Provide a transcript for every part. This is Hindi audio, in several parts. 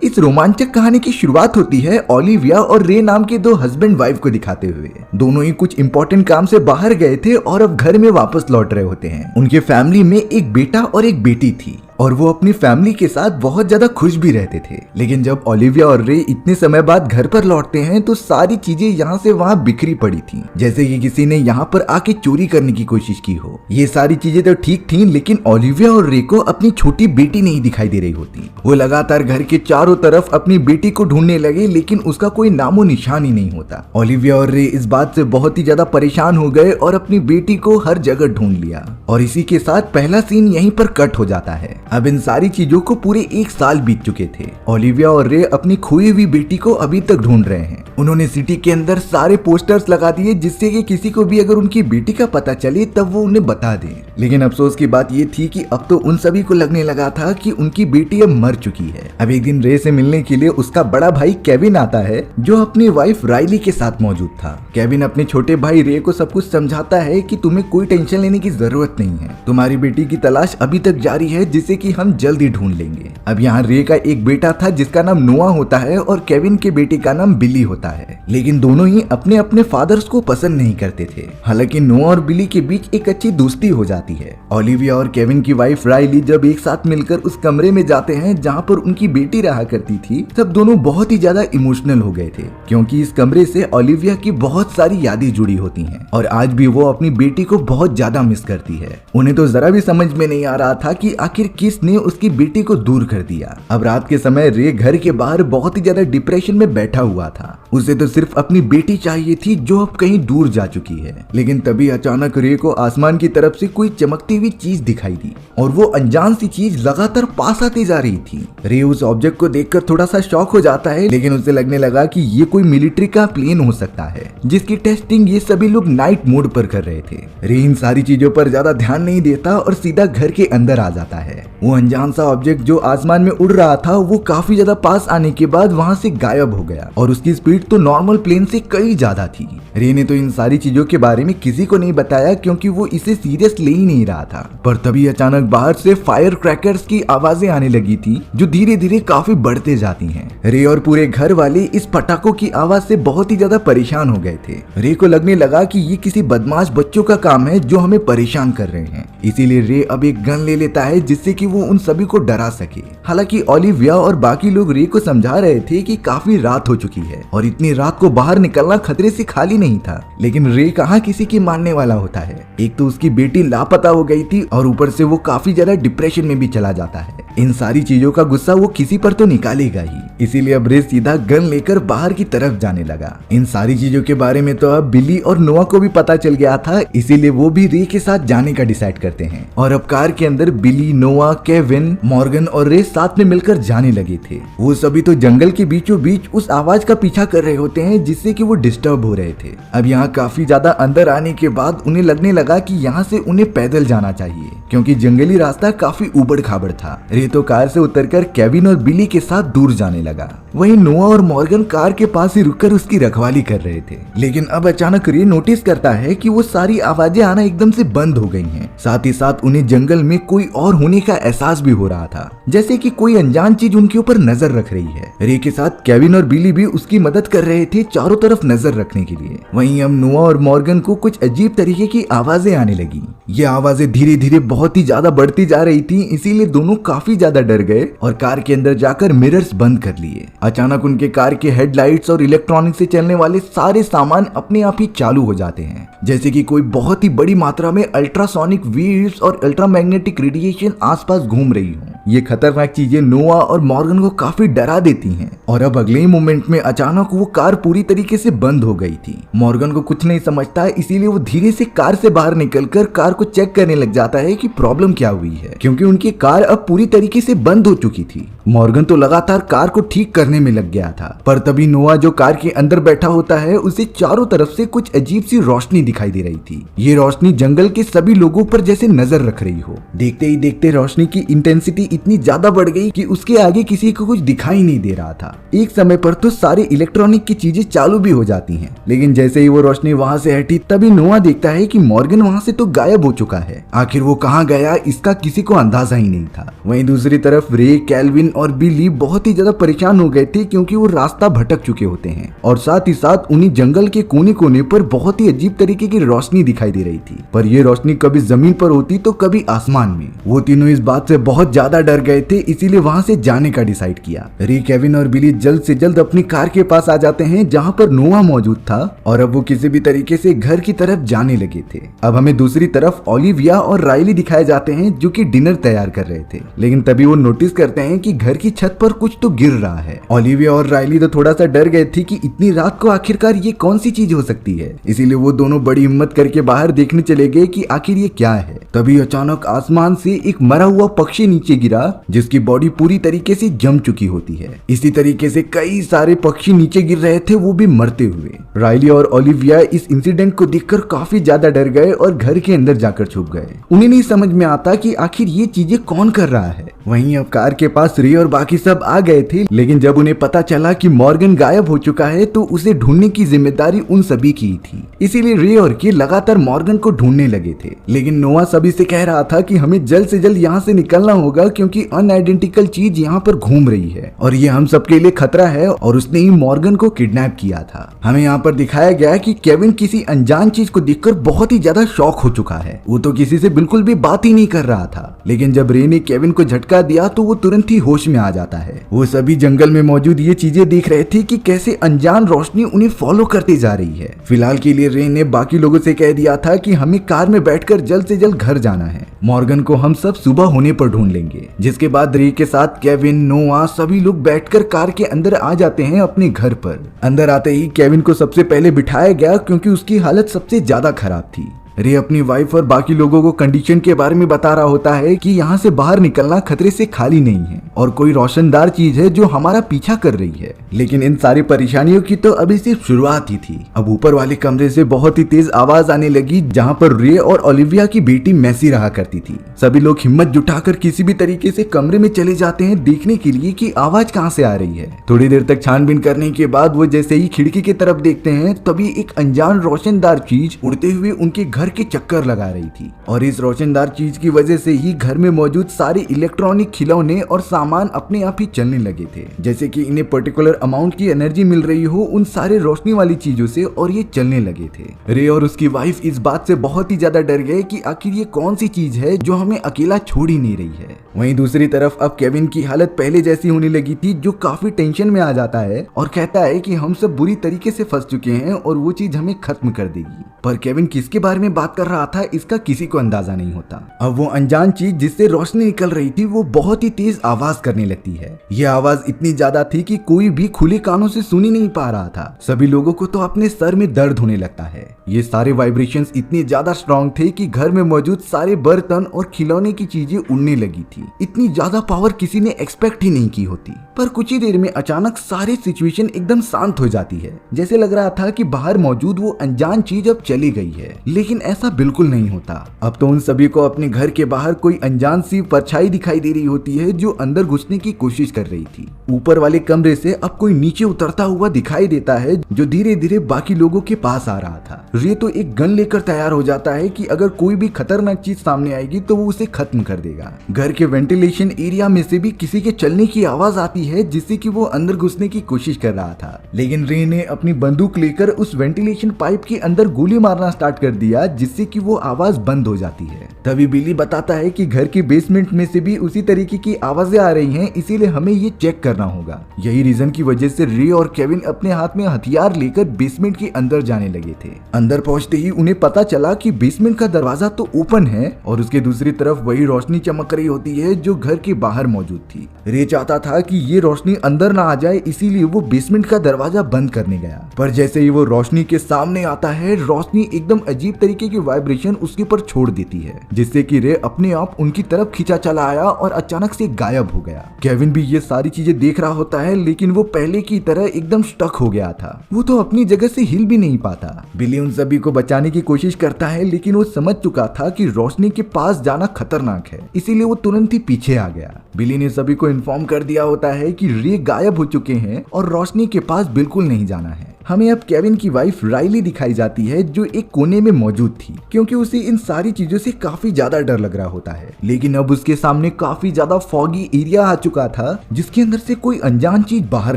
इस रोमांचक कहानी की शुरुआत होती है ओलिविया और रे नाम के दो हस्बैंड वाइफ को दिखाते हुए। दोनों ही कुछ इंपॉर्टेंट काम से बाहर गए थे और अब घर में वापस लौट रहे होते हैं। उनके फैमिली में एक बेटा और एक बेटी थी और वो अपनी फैमिली के साथ बहुत ज्यादा खुश भी रहते थे। लेकिन जब ओलिविया और रे इतने समय बाद घर पर लौटते हैं तो सारी चीजें यहाँ से वहाँ बिखरी पड़ी थी, जैसे कि किसी ने यहाँ पर आके चोरी करने की कोशिश की हो। ये सारी चीजें तो ठीक थी, लेकिन ओलिविया और रे को अपनी छोटी बेटी नहीं दिखाई दे रही होती। वो लगातार घर के चारों तरफ अपनी बेटी को ढूंढने लगे, लेकिन उसका कोई नामो निशान ही नहीं होता। ओलिविया और रे इस बात से बहुत ही ज्यादा परेशान हो गए और अपनी बेटी को हर जगह ढूंढ लिया। और इसी के साथ पहला सीन यहीं पर कट हो जाता है। अब इन सारी चीजों को पूरे 1 साल बीत चुके थे। ओलिविया और रे अपनी खोई हुई बेटी को अभी तक ढूंढ रहे हैं। उन्होंने सिटी के अंदर सारे पोस्टर्स लगा दिए, जिससे कि किसी को भी अगर उनकी बेटी का पता चले तब वो उन्हें बता दे। लेकिन अफसोस की बात ये थी कि अब तो उन सभी को लगने लगा था कि उनकी बेटी अब मर चुकी है। अब एक दिन रे से मिलने के लिए उसका बड़ा भाई केविन आता है, जो अपनी वाइफ राइली के साथ मौजूद था। केविन अपने छोटे भाई रे को सब कुछ समझाता है कि तुम्हें कोई टेंशन लेने की जरूरत नहीं है, तुम्हारी बेटी की तलाश अभी तक जारी है, जिसे कि हम जल्दी ढूंढ लेंगे। अब यहाँ रे का एक बेटा था जिसका नाम नोआ होता है और केविन के बेटे का नाम बिली होता है। लेकिन दोनों ही अपने अपने फादर्स को पसंद नहीं करते थे। हालांकि नोआ और बिली के बीच एक अच्छी दोस्ती हो जाती है। ओलिविया और केविन की वाइफ राइली जब एक साथ मिलकर उस कमरे में जाते हैं जहाँ पर उनकी बेटी रहा करती थी, तब दोनों बहुत ही ज्यादा इमोशनल हो गए थे, क्योंकि इस कमरे से ओलिविया की बहुत सारी यादें जुड़ी होती हैं और आज भी वो अपनी बेटी को बहुत ज्यादा मिस करती है। उन्हें तो जरा भी समझ में नहीं आ रहा था कि आखिर किसने उसकी बेटी को दूर कर दिया। अब रात के समय रे घर के बाहर बहुत ही ज्यादा डिप्रेशन में बैठा हुआ था। उसे तो सिर्फ अपनी बेटी चाहिए थी जो अब कहीं दूर जा चुकी है। लेकिन तभी अचानक रे को आसमान की तरफ से कोई चमकती हुई चीज दिखाई दी और वो अनजान सी चीज लगातार पास आती जा रही थी। रे उस ऑब्जेक्ट को देखकर थोड़ा सा शॉक हो जाता है, लेकिन उसे लगने लगा कि ये कोई मिलिट्री का प्लेन हो सकता है, जिसकी टेस्टिंग ये सभी लोग नाइट मोड पर कर रहे थे। रे इन सारी चीजों पर ज्यादा ध्यान नहीं देता और सीधा घर के अंदर आ जाता है। वो अनजान सा ऑब्जेक्ट जो आसमान में उड़ रहा था वो काफी ज्यादा पास आने के बाद वहां से गायब हो गया और उसकी स्पीड तो नॉर्मल प्लेन से कई ज्यादा थी। रे ने तो इन सारी चीजों के बारे में किसी को नहीं बताया, क्योंकि वो इसे सीरियस ले ही नहीं रहा था। पर तभी अचानक बाहर से फायर क्रैकर्स की आवाजें आने लगी थी, जो धीरे धीरे काफी बढ़ते जाती हैं। रे और पूरे घर वाले इस पटाखों की आवाज से बहुत ही ज्यादा परेशान हो गए थे। रे को लगने लगा कि ये किसी बदमाश बच्चों का काम है जो हमें परेशान कर रहे हैं। इसीलिए रे अब एक गन ले लेता है, जिससे कि वो उन सभी को डरा सके। हालांकि ओलिविया और बाकी लोग रे को समझा रहे थे कि काफी रात हो चुकी है और इतनी रात को बाहर निकलना खतरे से खाली नहीं था। लेकिन रे कहाँ किसी की मानने वाला होता है। एक तो उसकी बेटी लापता हो गई थी और ऊपर से वो काफी ज्यादा डिप्रेशन में भी चला जाता है। इन सारी चीजों का गुस्सा वो किसी पर तो निकालेगा ही। इसीलिए अब रे सीधा गन लेकर बाहर की तरफ जाने लगा। इन सारी चीजों के बारे में तो अब बिली और नोआ को भी पता चल गया था, इसीलिए वो भी रे के साथ जाने का डिसाइड करते हैं। और अब कार के अंदर बिली, नोआ, केविन, मॉर्गन और रे साथ में मिलकर जाने लगे थे। वो सभी तो जंगल के बीचों बीच उस आवाज का पीछा कर रहे होते हैं, जिससे कि वो डिस्टर्ब हो रहे थे। अब यहाँ काफी ज्यादा अंदर आने के बाद उन्हें लगने लगा कि यहाँ से उन्हें पैदल जाना चाहिए, क्योंकि जंगली रास्ता काफी उबड़ खाबड़ था। रे तो कार से उतरकर केविन और बिली के साथ दूर जाने लगा। वहीं नोआ और मॉर्गन कार के पास ही रुककर उसकी रखवाली कर रहे थे। लेकिन अब अचानक रे नोटिस करता है कि वो सारी आवाजें आना एकदम से बंद हो गई हैं। साथ ही साथ उन्हें जंगल में कोई और होने का एहसास भी हो रहा था, जैसे कि कोई अनजान चीज उनके ऊपर नजर रख रही है। रे के साथ केविन और बिली भी उसकी मदद कर रहे थे चारों तरफ नजर रखने के लिए। वहीं अब नोआ और मॉर्गन को कुछ अजीब तरीके की आवाजें आने लगी। ये आवाजें धीरे धीरे बहुत ही ज्यादा बढ़ती जा रही थी, इसीलिए दोनों काफी ज्यादा डर गए और कार के अंदर जाकर मिरर्स बंद कर लिए। अचानक उनके कार के हेडलाइट्स और इलेक्ट्रॉनिक से चलने वाले सारे सामान अपने आप ही चालू हो जाते हैं, जैसे कि कोई बहुत ही बड़ी मात्रा में अल्ट्रासोनिक वेव्स और अल्ट्रामैग्नेटिक रेडिएशन आसपास घूम रही हो। ये खतरनाक चीजें नोआ और मॉर्गन को काफी डरा देती हैं और अब अगले ही मोमेंट में अचानक वो कार पूरी तरीके से बंद हो गई थी। मॉर्गन को कुछ नहीं समझता, इसीलिए वो धीरे से कार से बाहर निकलकर कार को चेक करने लग जाता है कि प्रॉब्लम क्या हुई है, क्योंकि उनकी कार अब पूरी तरीके से बंद हो चुकी थी। मॉर्गन तो लगातार कार को ठीक करने में लग गया था, पर तभी नोआ जो कार के अंदर बैठा होता है उसे चारों तरफ से कुछ अजीब सी रोशनी दिखाई दे रही थी। ये रोशनी जंगल के सभी लोगों पर जैसे नजर रख रही हो। देखते ही देखते रोशनी की इंटेंसिटी इतनी ज्यादा बढ़ गई कि उसके आगे किसी को कुछ दिखाई नहीं दे रहा था। एक समय पर तो सारी इलेक्ट्रॉनिक की चीजें चालू भी हो जाती हैं, लेकिन जैसे ही वो रोशनी वहां से हटी तभी नोआ देखता है कि मॉर्गन वहां से तो गायब हो चुका है। आखिर वो कहाँ गया इसका किसी को अंदाजा ही नहीं था। वहीं दूसरी तरफ रे, कैल्विन और बिली बहुत ही ज्यादा परेशान हो गए थे क्योंकि वो रास्ता भटक चुके होते हैं और साथ ही साथ उन्हें जंगल के कोने कोने पर बहुत ही अजीब तरीके की रोशनी दिखाई दे रही थी, पर ये रोशनी कभी जमीन पर होती तो कभी आसमान में। वो तीनों इस बात से बहुत ज्यादा डर गए थे, इसीलिए वहां से जाने का डिसाइड किया। रे, केविन और बिली जल्द से जल्द अपनी कार के पास आ जाते हैं जहाँ पर नोआ मौजूद था और अब वो किसी भी तरीके से घर की तरफ जाने लगे थे। अब हमें दूसरी तरफ ओलिविया और राइली दिखाए जाते हैं जो कि डिनर तैयार कर रहे थे, लेकिन तभी वो नोटिस करते हैं कि घर की छत पर कुछ तो गिर रहा है। ओलिविया और राइली तो थोड़ा सा डर गए थे कि इतनी रात को आखिरकार ये कौन सी चीज हो सकती है, इसीलिए वो दोनों बड़ी हिम्मत करके बाहर देखने चले गए कि आखिर ये क्या है। तभी अचानक आसमान से एक मरा हुआ पक्षी नीचे गिरा जिसकी बॉडी पूरी तरीके से जम चुकी होती है। इसी तरीके से कई सारे पक्षी नीचे गिर रहे थे, वो भी मरते हुए। राइली और ओलिविया इस इंसिडेंट को देखकर काफी ज्यादा डर गए और घर के अंदर जाकर छुप गए। उन्हें नहीं समझ में आता कि आखिर ये चीजें कौन कर रहा है। वहीं अब कार के पास रे और बाकी सब आ गए थे, लेकिन जब उन्हें पता चला कि मॉर्गन गायब हो चुका है तो उसे ढूंढने की जिम्मेदारी उन सभी की थी। इसीलिए रे और के लगातार मॉर्गन को ढूंढने लगे थे, लेकिन नोआ सभी से कह रहा था कि हमें जल्द से जल्द यहाँ से निकलना होगा क्योंकि अनआइडेंटिकल चीज यहाँ पर घूम रही है और ये हम सबके लिए खतरा है और उसने ही मॉर्गन को किडनैप किया था। हमें यहाँ पर दिखाया गया कि केविन किसी अनजान चीज को देखकर बहुत ही ज्यादा शॉक हो चुका है। वो तो किसी से बिल्कुल भी बात ही नहीं कर रहा था, लेकिन जब रे ने केविन को झटका दिया तो वो तुरंत ही होश में आ जाता है। वो सभी जंगल में मौजूद ये चीजें देख रहे थे कि कैसे अनजान रोशनी उन्हें फॉलो करती जा रही है। फिलहाल के लिए रे ने बाकी लोगों से कह दिया था कि हमें कार में बैठकर जल्द से जल्द घर जाना है। मॉर्गन को हम सब सुबह होने पर ढूंढ लेंगे। जिसके बाद रे के साथ केविन, नोआ सभी लोग बैठकर कार के अंदर आ जाते हैं अपने घर पर। अंदर आते ही केविन को सबसे पहले बिठाया गया क्योंकि उसकी हालत सबसे ज्यादा खराब थी। रे अपनी वाइफ और बाकी लोगों को कंडीशन के बारे में बता रहा होता है कि यहाँ से बाहर निकलना खतरे से खाली नहीं है और कोई रोशनदार चीज है जो हमारा पीछा कर रही है। लेकिन इन सारी परेशानियों की तो अभी सिर्फ शुरुआत ही थी। अब ऊपर वाले कमरे से बहुत ही तेज आवाज आने लगी जहाँ पर रे और ओलिविया की बेटी मैसी रहा करती थी। सभी लोग हिम्मत जुटाकर किसी भी तरीके से कमरे में चले जाते हैं देखने के लिए कि आवाज कहाँ से आ रही है। थोड़ी देर तक छानबीन करने के बाद वो जैसे ही खिड़की की तरफ देखते हैं तभी एक अनजान रोशनदार चीज उड़ते हुए उनके घर के चक्कर लगा रही थी और इस रोशनदार चीज की वजह से ही घर में मौजूद सारे इलेक्ट्रॉनिक खिलौने और सामान अपने आप ही चलने लगे थे, जैसे कि इन्हें पर्टिकुलर अमाउंट की एनर्जी मिल रही हो उन सारे रोशनी वाली चीजों से और ये चलने लगे थे। रे और उसकी वाइफ इस बात से बहुत ही ज्यादा डर गए कि आखिर ये कौन सी चीज है जो हमें अकेला छोड़ ही नहीं रही है। वहीं दूसरी तरफ अब केविन की हालत पहले जैसी होने लगी थी, जो काफी टेंशन में आ जाता है और कहता है कि हम सब बुरी तरीके से फंस चुके हैं और वो चीज हमें खत्म कर देगी। पर केविन किसके बारे में बात कर रहा था इसका किसी को अंदाजा नहीं होता। अब वो अनजान चीज जिससे रोशनी निकल रही थी वो बहुत ही तेज आवाज करने लगती है। ये आवाज इतनी ज्यादा थी कि कोई भी खुले कानों से सुन ही नहीं पा रहा था। सभी लोगों को तो अपने सर में दर्द होने लगता है। ये सारे वाइब्रेशंस इतने ज्यादा स्ट्रॉन्ग थे कि घर में मौजूद सारे बर्तन और खिलौने की चीजें उड़ने लगी थी। इतनी ज्यादा पावर किसी ने एक्सपेक्ट ही नहीं की होती। पर कुछ ही देर में अचानक सारी सिचुएशन एकदम शांत हो जाती है। जैसे लग रहा था कि बाहर मौजूद वो अनजान चीज अब चली गई है, लेकिन ऐसा बिल्कुल नहीं होता। अब तो उन सभी को अपने घर के बाहर कोई अनजान सी परछाई दिखाई दे रही होती है जो अंदर घुसने की कोशिश कर रही थी। ऊपर वाले कमरे से अब कोई नीचे उतरता हुआ दिखाई देता है जो धीरे धीरे बाकी लोगों के पास आ रहा था। रे तो एक गन लेकर तैयार हो जाता है कि अगर कोई भी खतरनाक चीज सामने आएगी तो वो उसे खत्म कर देगा। घर के वेंटिलेशन एरिया में से भी किसी के चलने की आवाज आती है जिससे कि वो अंदर घुसने की कोशिश कर रहा था, लेकिन रे ने अपनी बंदूक लेकर उस वेंटिलेशन पाइप के अंदर गोली मारना स्टार्ट कर दिया जिससे कि वो आवाज बंद हो जाती है। तभी बिली बताता है कि घर के बेसमेंट में से भी उसी तरीके की आवाजें आ रही हैं, इसीलिए हमें ये चेक करना होगा। यही रीजन की वजह से रे और केविन अपने हाथ में हथियार लेकर बेसमेंट के अंदर जाने लगे थे। अंदर पहुंचते ही उन्हें पता चला कि बेसमेंट का दरवाजा तो ओपन है और उसके दूसरी तरफ वही रोशनी चमक रही होती है जो घर के बाहर मौजूद थी। रे चाहता था कि ये रोशनी अंदर ना आ जाए, इसीलिए वो बेसमेंट का दरवाजा बंद करने गया। पर जैसे ही वो रोशनी के सामने आता है, रोशनी एकदम अजीब तरीके की वाइब्रेशन उसके ऊपर छोड़ देती है। जिससे कि रे अपने आप उनकी तरफ खींचा चला आया और अचानक से गायब हो गया। केविन भी ये सारी चीजें देख रहा होता है, लेकिन वो पहले की तरह एकदम स्टक हो गया था। वो तो अपनी जगह से हिल भी नहीं पाता। बिली उन सभी को बचाने की कोशिश करता है, लेकिन वो समझ चुका था कि रोशनी के पास जाना खतरनाक है, इसीलिए वो तुरंत ही पीछे आ गया। बिली ने सभी को इन्फॉर्म कर दिया होता है कि रे गायब हो चुके हैं और रोशनी के पास बिल्कुल नहीं जाना है। हमें अब केविन की वाइफ राइली दिखाई जाती है, जो एक कोने में मौजूद थी, क्योंकि उसे इन सारी चीजों से काफी ज्यादा डर लग रहा होता है। लेकिन अब उसके सामने काफी ज्यादा फॉगी एरिया आ चुका था, जिसके अंदर से कोई अनजान चीज बाहर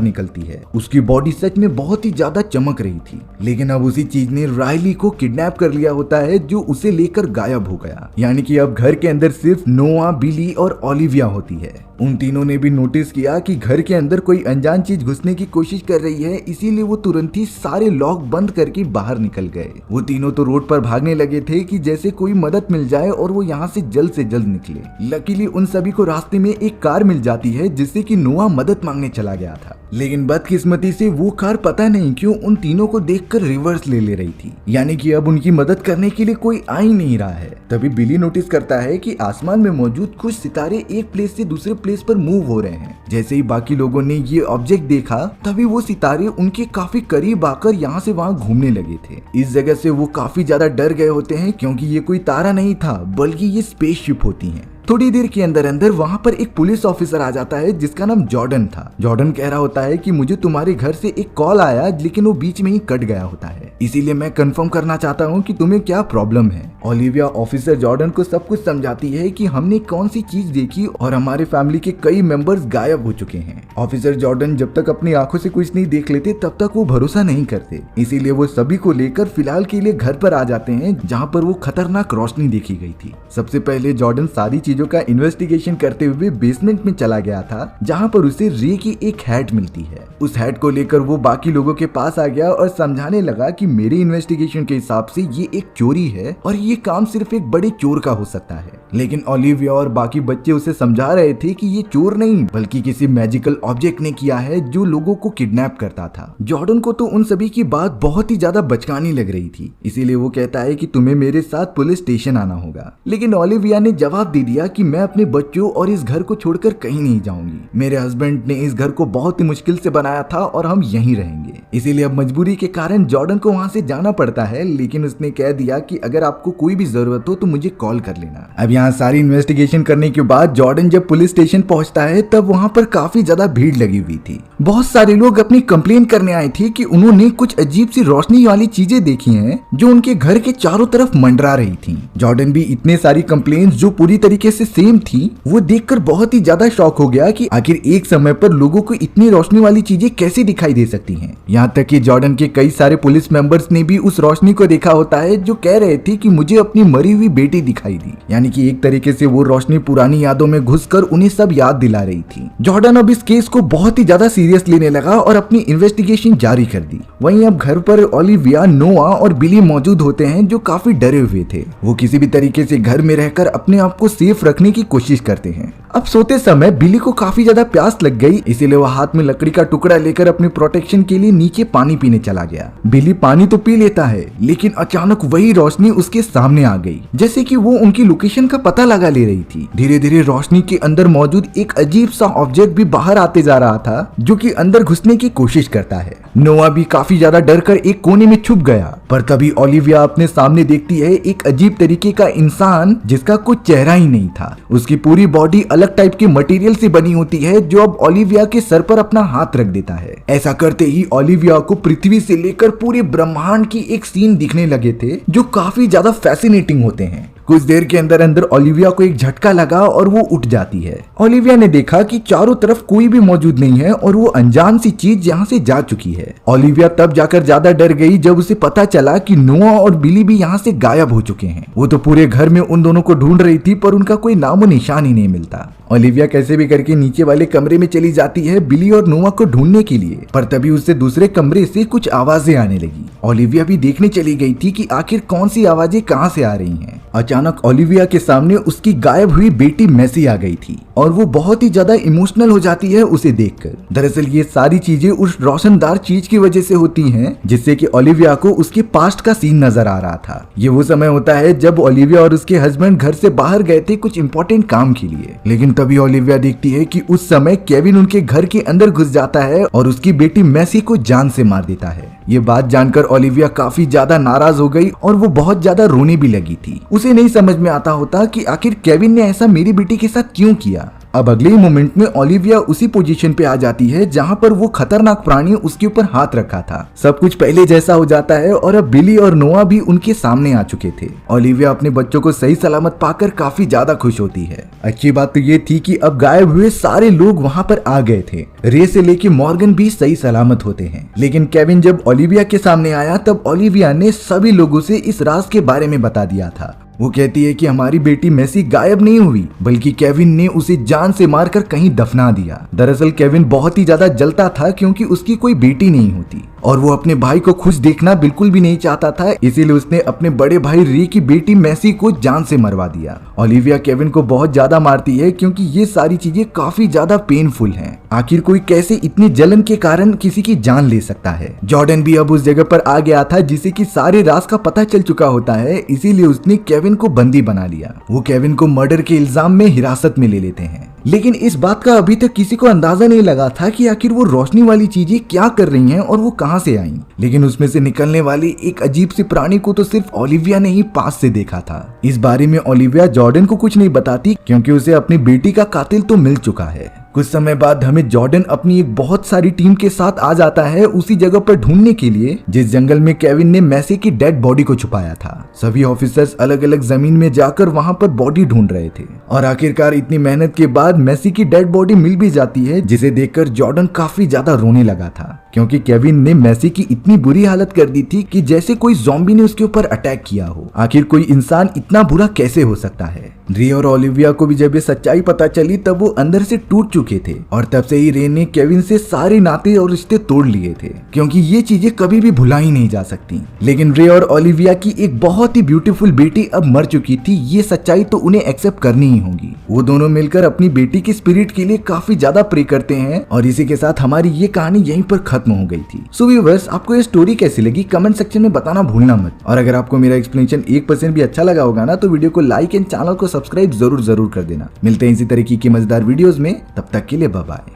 निकलती है। उसकी बॉडी सच में बहुत ही ज्यादा चमक रही थी, लेकिन अब उसी चीज ने राइली को किडनैप कर लिया होता है, जो उसे लेकर गायब हो गया। यानी कि अब घर के अंदर सिर्फ नोआ, बिली और ओलिविया होती है। उन तीनों ने भी नोटिस किया कि घर के अंदर कोई अनजान चीज घुसने की कोशिश कर रही है, इसीलिए वो तुरंत ही सारे लॉक बंद करके बाहर निकल गए। वो तीनों तो रोड पर भागने लगे थे कि जैसे कोई मदद मिल जाए और वो यहाँ से जल्द निकले। लकीली उन सभी को रास्ते में एक कार मिल जाती है, जिससे कि नोआ मदद मांगने चला गया था। लेकिन बदकिस्मती से वो कार पता नहीं क्यों उन तीनों को देखकर रिवर्स ले रही थी, यानी कि अब उनकी मदद करने के लिए कोई आ ही नहीं रहा है। तभी बिली नोटिस करता है कि आसमान में मौजूद कुछ सितारे एक प्लेस से दूसरे प्लेस पर मूव हो रहे हैं। जैसे ही बाकी लोगों ने ये ऑब्जेक्ट देखा, तभी वो सितारे उनके काफी करीब आकर यहाँ से वहाँ घूमने लगे थे। इस जगह से वो काफी ज्यादा डर गए होते हैं, क्योंकि ये कोई तारा नहीं था, बल्कि ये स्पेसशिप होती हैं। थोड़ी देर के अंदर वहाँ पर एक पुलिस ऑफिसर आ जाता है, जिसका नाम जॉर्डन था। जॉर्डन कह रहा होता है कि मुझे तुम्हारे घर से एक कॉल आया, लेकिन वो बीच में ही कट गया होता है, इसीलिए मैं कंफर्म करना चाहता हूँ कि तुम्हें क्या प्रॉब्लम है। ओलिविया ऑफिसर जॉर्डन को सब कुछ समझाती है कि हमने कौन सी चीज देखी और हमारे फैमिली के कई मेंबर्स गायब हो चुके हैं। ऑफिसर जॉर्डन जब तक अपनी आंखों से कुछ नहीं देख लेते, तब तक वो भरोसा नहीं करते, इसीलिए वो सभी को लेकर फिलहाल के लिए घर पर आ जाते हैं, जहाँ पर वो खतरनाक रोशनी देखी गई थी। सबसे पहले जॉर्डन सारी चीजों का इन्वेस्टिगेशन करते हुए बेसमेंट में चला गया था, जहाँ पर उसे रे की एक हैट मिलती है। उस हैट को लेकर वो बाकी लोगों के पास आ गया और समझाने लगा कि मेरे इन्वेस्टिगेशन के हिसाब से ये एक चोरी है और ये काम सिर्फ एक बड़े चोर का हो सकता है। लेकिन ओलिविया और बाकी बच्चे उसे समझा रहे थे कि ये चोर नहीं, बल्कि किसी मैजिकल ऑब्जेक्ट ने किया है, जो लोगों को किडनैप करता था। जॉर्डन को तो उन सभी की बात बहुत ही ज्यादा बचकानी लग रही थी, इसीलिए वो कहता है कि तुम्हें मेरे साथ पुलिस स्टेशन आना होगा। लेकिन ओलिविया ने जवाब दे दिया कि मैं अपने बच्चों और इस घर को छोड़कर कहीं नहीं जाऊंगी। मेरे हस्बैंड ने इस घर को बहुत ही मुश्किल से बनाया था और हम यहीं रहेंगे, इसीलिए अब मजबूरी के कारण जॉर्डन को वहां से जाना पड़ता है। लेकिन उसने कह दिया कि अगर आपको कोई भी जरूरत हो तो मुझे कॉल कर लेना। अब यहाँ सारी इन्वेस्टिगेशन करने के बाद जॉर्डन जब पुलिस स्टेशन पहुंचता है, तब वहाँ पर काफी ज्यादा भीड़ लगी हुई थी। बहुत सारे लोग अपनी कंप्लेन करने आए थे कि उन्होंने कुछ अजीब सी रोशनी वाली चीजें देखी हैं, जो उनके घर के चारों तरफ मंडरा रही थी। जॉर्डन भी इतने सारी कंप्लेन जो पूरी तरीके से सेम थी, वो देखकर बहुत ही ज्यादा शॉक हो गया कि आखिर एक समय पर लोगों को इतनी रोशनी वाली चीजें कैसे दिखाई दे सकती हैं। यहाँ तक कि जॉर्डन के कई सारे पुलिस मेंबर्स ने भी उस रोशनी को देखा होता है, जो कह रहे थे कि मुझे अपनी मरी हुई बेटी दिखाई दी। यानी कि एक तरीके से वो रोशनी पुरानी यादों में घुसकर उन्हें सब याद दिला रही थी। जॉर्डन अब इस केस को बहुत ही ज्यादा सीरियस लेने लगा और अपनी इन्वेस्टिगेशन जारी कर दी। वहीं अब घर पर ओलिविया, नोआ और बिली मौजूद होते हैं, जो काफी डरे हुए थे। वो किसी भी तरीके से घर में रहकर अपने आप को सेफ रखने की कोशिश करते हैं। अब सोते समय बिली को काफी ज्यादा प्यास लग गई, इसीलिए वो हाथ में लकड़ी का टुकड़ा लेकर अपनी प्रोटेक्शन के लिए नीचे पानी पीने चला गया। बिली पानी तो पी लेता है, लेकिन अचानक वही रोशनी उसके सामने आ गई, जैसे कि वो उनकी लोकेशन का पता लगा ले रही थी। धीरे धीरे रोशनी के अंदर मौजूद एक अजीब सा ऑब्जेक्ट भी बाहर आते जा रहा था, जो कि अंदर घुसने की कोशिश करता है। नोआ भी काफी ज्यादा डर कर एक कोने में छुप गया, पर तभी ओलिविया अपने सामने देखती है एक अजीब तरीके का इंसान, जिसका कुछ चेहरा ही नहीं था। उसकी पूरी बॉडी अलग टाइप के मटेरियल से बनी होती है, जो अब ओलिविया के सर पर अपना हाथ रख देता है। ऐसा करते ही ओलिविया को पृथ्वी से लेकर पूरे ब्रह्मांड की एक सीन दिखने लगे थे, जो काफी ज्यादा फैसिनेटिंग होते हैं। कुछ देर के अंदर ओलिविया को एक झटका लगा और वो उठ जाती है। ओलिविया ने देखा कि चारों तरफ कोई भी मौजूद नहीं है और वो अनजान सी चीज यहाँ से जा चुकी है। ओलिविया तब जाकर ज्यादा डर गई जब उसे पता चला कि नोआ और बिली भी यहाँ से गायब हो चुके हैं। वो तो पूरे घर में उन दोनों को ढूंढ रही थी, पर उनका कोई नामो निशान ही नहीं मिलता। ओलिविया कैसे भी करके नीचे वाले कमरे में चली जाती है बिली और नोआ को ढूंढने के लिए, पर तभी उससे दूसरे कमरे से कुछ आवाजें आने लगी। ओलिविया भी देखने चली गई थी कि आखिर कौन सी आवाजें कहां से आ रही हैं। अचानक ओलिविया के सामने उसकी गायब हुई बेटी मैसी आ गई थी और वो बहुत ही ज्यादा इमोशनल हो जाती है उसे देखकर। दरअसल ये सारी चीजें उस रोशनदार चीज की वजह से होती हैं जिससे कि ओलिविया को उसके पास्ट का सीन नजर आ रहा था। ये वो समय होता है जब ओलिविया और उसके हस्बैंड घर से बाहर गए थे कुछ इंपॉर्टेंट काम के लिए, लेकिन तभी ओलिविया देखती है कि उस समय केविन उनके घर के अंदर घुस जाता है और उसकी बेटी मैसी को जान से मार देता है। ये बात जानकर ओलिविया काफी ज्यादा नाराज हो गई और वो बहुत ज्यादा रोने भी लगी थी। उसे नहीं समझ में आता होता कि आखिर केविन ने ऐसा मेरी बेटी के साथ क्यों किया। अब अगले ही मोमेंट में ओलिविया उसी पोजीशन पे आ जाती है जहां पर वो खतरनाक प्राणी उसके ऊपर हाथ रखा था। सब कुछ पहले जैसा हो जाता है और अब बिली और नोआ भी उनके सामने आ चुके थे। ओलिविया अपने बच्चों को सही सलामत पाकर काफी ज्यादा खुश होती है। अच्छी बात तो ये थी कि अब गायब हुए सारे लोग वहां पर आ गए थे। रे से लेके मॉर्गन भी सही सलामत होते हैं। लेकिन केविन जब ओलिविया के सामने आया तब ओलिविया ने सभी लोगों से इस राज के बारे में बता दिया था। वो कहती है कि हमारी बेटी मैसी गायब नहीं हुई बल्कि केविन ने उसे जान से मारकर कहीं दफना दिया। दरअसल केविन बहुत ही ज्यादा जलता था क्योंकि उसकी कोई बेटी नहीं होती और वो अपने भाई को खुश देखना बिल्कुल भी नहीं चाहता था, इसीलिए उसने अपने बड़े भाई रे की बेटी मैसी को जान से मरवा दिया। ओलिविया केविन को बहुत ज्यादा मारती है क्योंकि ये सारी चीजें काफी ज्यादा पेनफुल हैं। आखिर कोई कैसे इतनी जलन के कारण किसी की जान ले सकता है। जॉर्डन भी अब उस जगह पर आ गया था जिसे कि सारे राज का पता चल चुका होता है, इसीलिए उसने केविन को बंदी बना लिया। वो केविन को मर्डर के इल्जाम में हिरासत में ले लेते हैं, लेकिन इस बात का अभी तक किसी को अंदाजा नहीं लगा था कि आखिर वो रोशनी वाली चीजें क्या कर रही हैं और वो कहां से आई। लेकिन उसमें से निकलने वाली एक अजीब सी प्राणी को तो सिर्फ ओलिविया ने ही पास से देखा था। इस बारे में ओलिविया जॉर्डन को कुछ नहीं बताती क्योंकि उसे अपनी बेटी का कातिल तो मिल चुका है। कुछ समय बाद हमें जॉर्डन अपनी एक बहुत सारी टीम के साथ आ जाता है उसी जगह पर ढूंढने के लिए जिस जंगल में केविन ने मैसी की डेड बॉडी को छुपाया था। सभी ऑफिसर्स अलग अलग जमीन में जाकर वहां पर बॉडी ढूंढ रहे थे और आखिरकार इतनी मेहनत के बाद मैसी की डेड बॉडी मिल भी जाती है, जिसे देखकर जॉर्डन काफी ज्यादा रोने लगा था क्योंकि केविन ने मैसी की इतनी बुरी हालत कर दी थी कि जैसे कोई ज़ॉम्बी ने उसके ऊपर अटैक किया हो। आखिर कोई इंसान इतना बुरा कैसे हो सकता है। रे और ओलिविया को भी जब ये सच्चाई पता चली तब वो अंदर से टूट चुके थे और तब से ही रे ने केविन से सारे नाते और रिश्ते तोड़ लिए थे क्योंकि ये चीजें कभी भी भुलाई नहीं जा सकती। लेकिन रे और ओलिविया की एक बहुत ही ब्यूटीफुल बेटी अब मर चुकी थी, ये सच्चाई तो उन्हें एक्सेप्ट करनी ही होगी। वो दोनों मिलकर अपनी बेटी की स्पिरिट के लिए काफी ज्यादा प्रे करते हैं और इसी के साथ हमारी ये कहानी यहीं पर खत्म हो गई थी। सो व्यूअर्स, आपको ये स्टोरी कैसी लगी कमेंट सेक्शन में बताना भूलना मत। और अगर आपको मेरा एक्सप्लेनेशन 1% भी अच्छा लगा होगा ना तो वीडियो को लाइक एंड चैनल को सब्सक्राइब जरूर कर देना। मिलते हैं इसी तरीके की मजेदार वीडियोस में, तब तक के लिए बाय बाय।